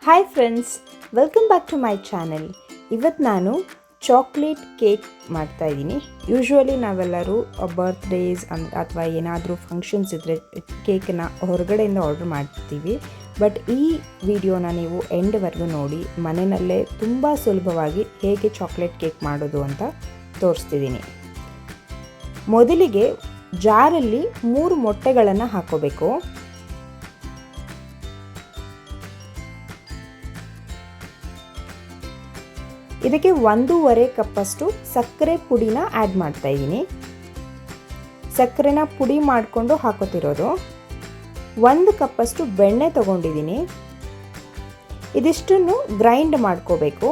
Hi friends, welcome back to my channel. ಇವತ್ತು ನಾನು chocolate cake ಮಾಡ್ತಾಯಿದ್ದೀನಿ. ಯೂಶ್ವಲಿ ನಾವೆಲ್ಲರೂ ಬರ್ತ್ಡೇಸ್ ಅಥವಾ ಏನಾದರೂ ಫಂಕ್ಷನ್ಸ್ ಇದ್ದರೆ ಕೇಕನ್ನು ಹೊರಗಡೆಯಿಂದ ಆರ್ಡರ್ ಮಾಡ್ತೀವಿ. ಬಟ್ ಈ ವಿಡಿಯೋನ ನೀವು ಎಂಡ್ವರೆಗೂ ನೋಡಿ, ಮನೆಯಲ್ಲೇ ತುಂಬ ಸುಲಭವಾಗಿ ಹೇಗೆ ಚಾಕ್ಲೇಟ್ ಕೇಕ್ ಮಾಡೋದು ಅಂತ ತೋರಿಸ್ತಿದ್ದೀನಿ. ಮೊದಲಿಗೆ ಜಾರಲ್ಲಿ 3 ಮೊಟ್ಟೆಗಳನ್ನು ಹಾಕೋಬೇಕು. ಇದಕ್ಕೆ 1.5 ಕಪ್ಪಷ್ಟು ಸಕ್ಕರೆ ಪುಡಿನ ಆ್ಯಡ್ ಮಾಡ್ತಾ ಇದ್ದೀನಿ. ಸಕ್ಕರೆನ ಪುಡಿ ಮಾಡಿಕೊಂಡು ಹಾಕೋತಿರೋದು. 1 ಕಪ್ಪಷ್ಟು ಬೆಣ್ಣೆ ತೊಗೊಂಡಿದ್ದೀನಿ. ಇದಿಷ್ಟನ್ನು ಗ್ರೈಂಡ್ ಮಾಡ್ಕೋಬೇಕು.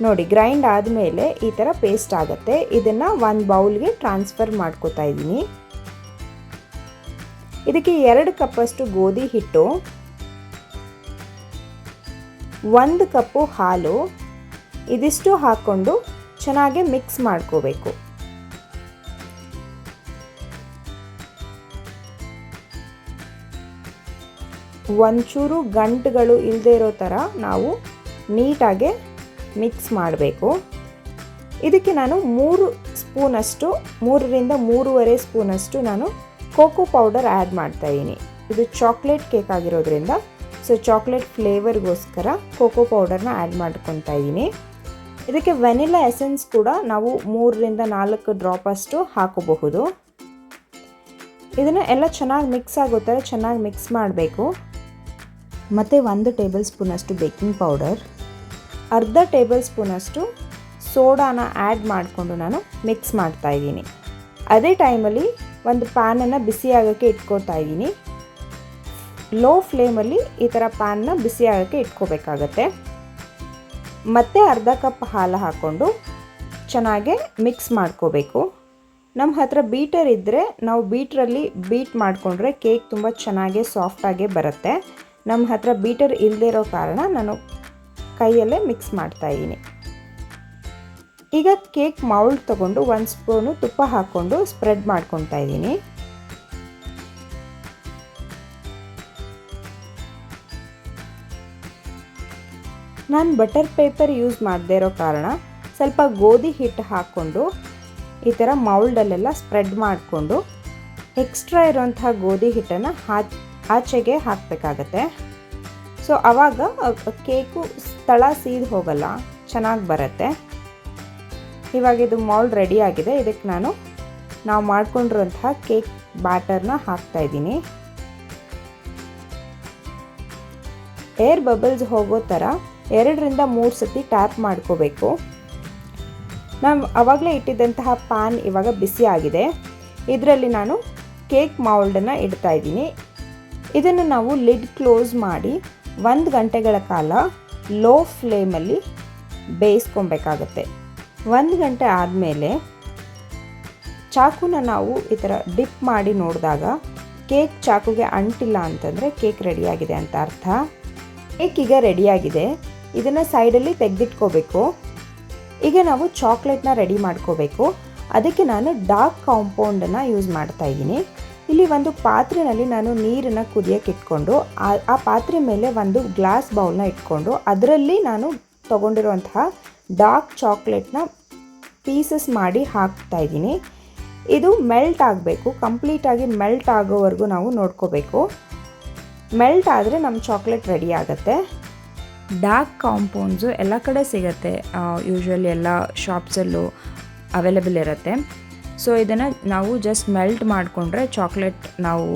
ನೋಡಿ, ಗ್ರೈಂಡ್ ಆದಮೇಲೆ ಈ ಥರ ಪೇಸ್ಟ್ ಆಗುತ್ತೆ. ಇದನ್ನು ಒಂದು ಬೌಲ್ಗೆ ಟ್ರಾನ್ಸ್ಫರ್ ಮಾಡ್ಕೋತಾ ಇದ್ದೀನಿ. ಇದಕ್ಕೆ 2 ಕಪ್ಪಷ್ಟು ಗೋಧಿ ಹಿಟ್ಟು, 1 ಕಪ್ಪು ಹಾಲು, ಇದಿಷ್ಟು ಹಾಕ್ಕೊಂಡು ಚೆನ್ನಾಗಿ ಮಿಕ್ಸ್ ಮಾಡ್ಕೋಬೇಕು. ಒಂಚೂರು ಗಂಟುಗಳು ಇಲ್ಲದೆ ಇರೋ ಥರ ನಾವು ನೀಟಾಗಿ ಮಿಕ್ಸ್ ಮಾಡಬೇಕು. ಇದಕ್ಕೆ ನಾನು 3 ಸ್ಪೂನಷ್ಟು 3ರಿಂದ 3.5 ಸ್ಪೂನಷ್ಟು ನಾನು ಕೋಕೋ ಪೌಡರ್ ಆ್ಯಡ್ ಮಾಡ್ತಾಯಿದ್ದೀನಿ. ಇದು ಚಾಕ್ಲೇಟ್ ಕೇಕ್ ಆಗಿರೋದ್ರಿಂದ ಚಾಕ್ಲೇಟ್ ಫ್ಲೇವರ್ಗೋಸ್ಕರ ಕೋಕೋ ಪೌಡರ್ನ ಆ್ಯಡ್ ಮಾಡ್ಕೊತಾ ಇದ್ದೀನಿ. ಇದಕ್ಕೆ ವೆನಿಲಾ ಎಸೆನ್ಸ್ ಕೂಡ ನಾವು 3ರಿಂದ 4 ಡ್ರಾಪಷ್ಟು ಹಾಕೋಬಹುದು. ಇದನ್ನು ಎಲ್ಲ ಚೆನ್ನಾಗಿ ಮಿಕ್ಸ್ ಆಗೋ ಥರ ಚೆನ್ನಾಗಿ ಮಿಕ್ಸ್ ಮಾಡಬೇಕು. ಮತ್ತು 1 ಟೇಬಲ್ ಸ್ಪೂನಷ್ಟು ಬೇಕಿಂಗ್ ಪೌಡರ್, ಅರ್ಧ ಟೇಬಲ್ ಸ್ಪೂನಷ್ಟು ಸೋಡಾನ ಆ್ಯಡ್ ಮಾಡಿಕೊಂಡು ನಾನು ಮಿಕ್ಸ್ ಮಾಡ್ತಾಯಿದ್ದೀನಿ. ಅದೇ ಟೈಮಲ್ಲಿ ಒಂದು ಪ್ಯಾನನ್ನು ಬಿಸಿ ಆಗೋಕ್ಕೆ ಇಟ್ಕೊತಾ ಇದ್ದೀನಿ. ಲೋ ಫ್ಲೇಮಲ್ಲಿ ಈ ಥರ ಪ್ಯಾನ್ನ ಬಿಸಿ ಆಗೋಕ್ಕೆ ಇಟ್ಕೋಬೇಕಾಗತ್ತೆ. ಮತ್ತು ಅರ್ಧ ಕಪ್ ಹಾಲು ಹಾಕ್ಕೊಂಡು ಚೆನ್ನಾಗೆ ಮಿಕ್ಸ್ ಮಾಡ್ಕೋಬೇಕು. ನಮ್ಮ ಹತ್ರ ಬೀಟರ್ ಇದ್ದರೆ ನಾವು ಬೀಟ್ರಲ್ಲಿ ಬೀಟ್ ಮಾಡಿಕೊಂಡ್ರೆ ಕೇಕ್ ತುಂಬ ಚೆನ್ನಾಗೇ ಸಾಫ್ಟಾಗೇ ಬರುತ್ತೆ. ನಮ್ಮ ಹತ್ರ ಬೀಟರ್ ಇಲ್ಲದೇ ಇರೋ ಕಾರಣ ನಾನು ಕೈಯಲ್ಲೇ ಮಿಕ್ಸ್ ಮಾಡ್ತಾಯಿದ್ದೀನಿ. ಈಗ ಕೇಕ್ ಮೌಲ್ಡ್ ತೊಗೊಂಡು 1 ಸ್ಪೂನು ತುಪ್ಪ ಹಾಕ್ಕೊಂಡು ಸ್ಪ್ರೆಡ್ ಮಾಡ್ಕೊತಾ ಇದ್ದೀನಿ. ನಾನು ಬಟರ್ ಪೇಪರ್ ಯೂಸ್ ಮಾಡದೇ ಇರೋ ಕಾರಣ ಸ್ವಲ್ಪ ಗೋಧಿ ಹಿಟ್ಟು ಹಾಕ್ಕೊಂಡು ಈ ಥರ ಮೌಲ್ಡಲ್ಲೆಲ್ಲ ಸ್ಪ್ರೆಡ್ ಮಾಡಿಕೊಂಡು ಎಕ್ಸ್ಟ್ರಾ ಇರೋಂತಹ ಗೋಧಿ ಹಿಟ್ಟನ್ನು ಆಚೆಗೆ ಹಾಕಬೇಕಾಗತ್ತೆ. ಸೊ ಆವಾಗ ಕೇಕು ತಳ ಸೀದು ಹೋಗಲ್ಲ, ಚೆನ್ನಾಗಿ ಬರುತ್ತೆ. ಇವಾಗ ಇದು ಮೌಲ್ಡ್ ರೆಡಿ ಆಗಿದೆ. ಇದಕ್ಕೆ ನಾವು ಮಾಡ್ಕೊಂಡಿರೋಂತಹ ಕೇಕ್ ಬ್ಯಾಟರ್ನ ಹಾಕ್ತಾಯಿದ್ದೀನಿ. ಏರ್ ಬಬಲ್ಸ್ ಹೋಗೋ ಥರ 2ರಿಂದ 3 ಸತಿ ಟ್ಯಾಪ್ ಮಾಡ್ಕೋಬೇಕು. ನಾನು ಆವಾಗಲೇ ಇಟ್ಟಿದ್ದಂತಹ ಪ್ಯಾನ್ ಇವಾಗ ಬಿಸಿ ಆಗಿದೆ. ಇದರಲ್ಲಿ ನಾನು ಕೇಕ್ ಮೌಲ್ಡನ್ನು ಇಡ್ತಾ ಇದ್ದೀನಿ. ಇದನ್ನು ನಾವು ಲಿಡ್ ಕ್ಲೋಸ್ ಮಾಡಿ 1 ಗಂಟೆಗಳ ಕಾಲ ಲೋ ಫ್ಲೇಮಲ್ಲಿ ಬೇಯಿಸ್ಕೊಬೇಕಾಗತ್ತೆ. 1 ಗಂಟೆ ಆದಮೇಲೆ ಚಾಕುನ ನಾವು ಈ ಥರ ಡಿಪ್ ಮಾಡಿ ನೋಡಿದಾಗ ಕೇಕ್ ಚಾಕುಗೆ ಅಂಟಿಲ್ಲ ಅಂತಂದರೆ ಕೇಕ್ ರೆಡಿಯಾಗಿದೆ ಅಂತ ಅರ್ಥ. ಕೇಕ್ ಈಗ ರೆಡಿಯಾಗಿದೆ. ಇದನ್ನು ಸೈಡಲ್ಲಿ ತೆಗೆದಿಟ್ಕೋಬೇಕು. ಈಗ ನಾವು ಚಾಕ್ಲೇಟ್ನ ರೆಡಿ ಮಾಡ್ಕೋಬೇಕು. ಅದಕ್ಕೆ ನಾನು ಡಾರ್ಕ್ ಕಾಂಪೌಂಡನ್ನು ಯೂಸ್ ಮಾಡ್ತಾ ಇದ್ದೀನಿ. ಇಲ್ಲಿ ಒಂದು ಪಾತ್ರೆಯಲ್ಲಿ ನಾನು ನೀರನ್ನು ಕುದಿಯೋಕ್ಕೆ ಇಟ್ಕೊಂಡು ಆ ಪಾತ್ರೆ ಮೇಲೆ ಒಂದು ಗ್ಲಾಸ್ ಬೌಲ್ನ ಇಟ್ಕೊಂಡು ಅದರಲ್ಲಿ ನಾನು ತೊಗೊಂಡಿರುವಂತಹ ಡಾರ್ಕ್ ಚಾಕ್ಲೇಟ್ನ ಪೀಸಸ್ ಮಾಡಿ ಹಾಕ್ತಾ ಇದ್ದೀನಿ. ಇದು ಮೆಲ್ಟ್ ಆಗಬೇಕು. ಕಂಪ್ಲೀಟಾಗಿ ಮೆಲ್ಟ್ ಆಗೋವರೆಗೂ ನಾವು ನೋಡ್ಕೋಬೇಕು. ಮೆಲ್ಟ್ ಆದರೆ ನಮ್ಮ ಚಾಕ್ಲೇಟ್ ರೆಡಿ ಆಗುತ್ತೆ. ಡಾರ್ಕ್ ಕಾಂಪೌಂಡ್ಸು ಎಲ್ಲ ಕಡೆ ಸಿಗುತ್ತೆ. ಯೂಶ್ವಲಿ ಎಲ್ಲ ಶಾಪ್ಸಲ್ಲೂ ಅವೈಲೇಬಲ್ ಇರುತ್ತೆ. ಸೊ ಇದನ್ನು ನಾವು ಜಸ್ಟ್ ಮೆಲ್ಟ್ ಮಾಡಿಕೊಂಡ್ರೆ ಚಾಕ್ಲೇಟ್ ನಾವು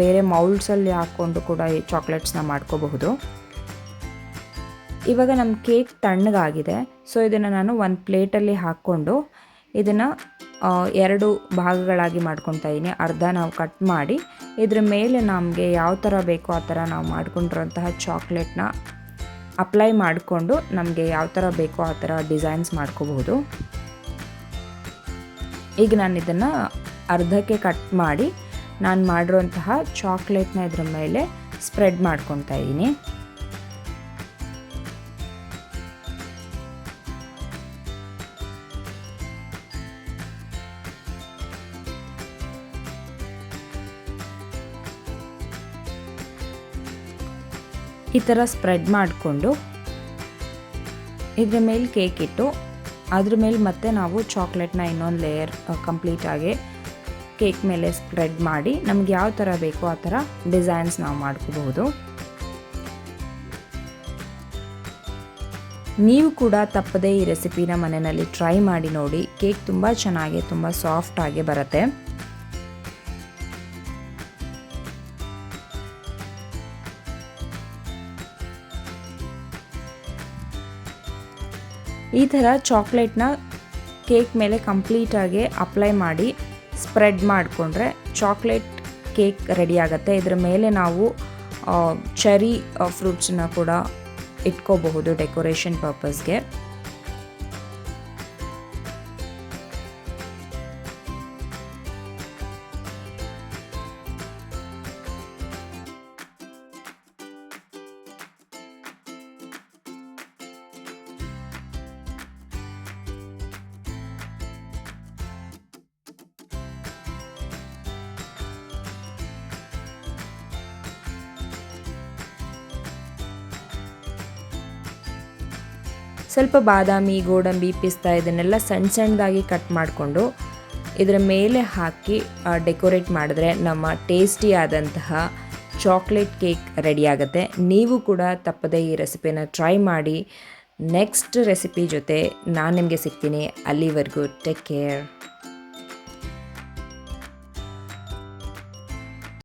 ಬೇರೆ ಮೌಲ್ಡ್ಸಲ್ಲಿ ಹಾಕ್ಕೊಂಡು ಕೂಡ ಈ ಚಾಕ್ಲೇಟ್ಸ್ನ ಮಾಡ್ಕೋಬಹುದು. ಇವಾಗ ನಮ್ಮ ಕೇಕ್ ತಣ್ಣಗಾಗಿದೆ. ಸೊ ಇದನ್ನು ನಾನು ಒಂದು ಪ್ಲೇಟಲ್ಲಿ ಹಾಕ್ಕೊಂಡು ಇದನ್ನು 2 ಭಾಗಗಳಾಗಿ ಮಾಡ್ಕೊತಾ ಇದ್ದೀನಿ. ಅರ್ಧ ನಾವು ಕಟ್ ಮಾಡಿ ಇದ್ರ ಮೇಲೆ ನಮಗೆ ಯಾವ ಥರ ಬೇಕೋ ಆ ಥರ ನಾವು ಮಾಡ್ಕೊಂಡಿರೋಂತಹ ಚಾಕ್ಲೇಟ್ನ ಅಪ್ಲೈ ಮಾಡಿಕೊಂಡು ನಮಗೆ ಯಾವ ಥರ ಬೇಕೋ ಆ ಥರ ಡಿಸೈನ್ಸ್ ಮಾಡ್ಕೋಬಹುದು. ಈಗ ನಾನು ಇದನ್ನು ಅರ್ಧಕ್ಕೆ ಕಟ್ ಮಾಡಿ ನಾನು ಮಾಡಿರೋಂತಹ ಚಾಕ್ಲೇಟ್ನ ಇದ್ರ ಮೇಲೆ ಸ್ಪ್ರೆಡ್ ಮಾಡ್ಕೊತಾ ಇದ್ದೀನಿ. ಈ ಥರ ಸ್ಪ್ರೆಡ್ ಮಾಡಿಕೊಂಡು ಇದ್ರ ಮೇಲೆ ಕೇಕ್ ಇಟ್ಟು ಅದ್ರ ಮೇಲೆ ಮತ್ತೆ ನಾವು ಚಾಕ್ಲೇಟ್ನ ಇನ್ನೊಂದು ಲೇಯರ್ ಕಂಪ್ಲೀಟಾಗಿ ಕೇಕ್ ಮೇಲೆ ಸ್ಪ್ರೆಡ್ ಮಾಡಿ ನಮ್ಗೆ ಯಾವ ಥರ ಬೇಕೋ ಆ ಥರ ಡಿಸೈನ್ಸ್ ನಾವು ಮಾಡ್ಕೋಬಹುದು. ನೀವು ಕೂಡ ತಪ್ಪದೇ ಈ ರೆಸಿಪಿನ ಮನೆಯಲ್ಲಿ ಟ್ರೈ ಮಾಡಿ ನೋಡಿ. ಕೇಕ್ ತುಂಬ ಚೆನ್ನಾಗಿ ತುಂಬ ಸಾಫ್ಟಾಗಿ ಬರುತ್ತೆ. ಈ ಥರ ಚಾಕ್ಲೇಟ್ನ ಕೇಕ್ ಮೇಲೆ ಕಂಪ್ಲೀಟಾಗಿ ಅಪ್ಲೈ ಮಾಡಿ ಸ್ಪ್ರೆಡ್ ಮಾಡಿಕೊಂಡ್ರೆ ಚಾಕ್ಲೇಟ್ ಕೇಕ್ ರೆಡಿ ಆಗುತ್ತೆ. ಇದರ ಮೇಲೆ ನಾವು ಚೆರಿ ಫ್ರೂಟ್ಸನ್ನ ಕೂಡ ಇಟ್ಕೋಬಹುದು ಡೆಕೋರೇಷನ್ ಪರ್ಪಸ್ಗೆ. ಸ್ವಲ್ಪ ಬಾದಾಮಿ, ಗೋಡಂಬಿ, ಪಿಸ್ತಾ ಇದನ್ನೆಲ್ಲ ಸಣ್ಣ ಸಣ್ಣದಾಗಿ ಕಟ್ ಮಾಡಿಕೊಂಡು ಇದರ ಮೇಲೆ ಹಾಕಿ ಡೆಕೋರೇಟ್ ಮಾಡಿದ್ರೆ ನಮ್ಮ ಟೇಸ್ಟಿ ಆದಂತಹ ಚಾಕ್ಲೇಟ್ ಕೇಕ್ ರೆಡಿ ಆಗುತ್ತೆ. ನೀವು ಕೂಡ ತಪ್ಪದೇ ಈ ರೆಸಿಪಿನ ಟ್ರೈ ಮಾಡಿ. ನೆಕ್ಸ್ಟ್ ರೆಸಿಪಿ ಜೊತೆ ನಾನು ನಿಮಗೆ ಸಿಗ್ತೀನಿ. ಅಲ್ಲಿವರೆಗೂ ಟೇಕ್ ಕೇರ್.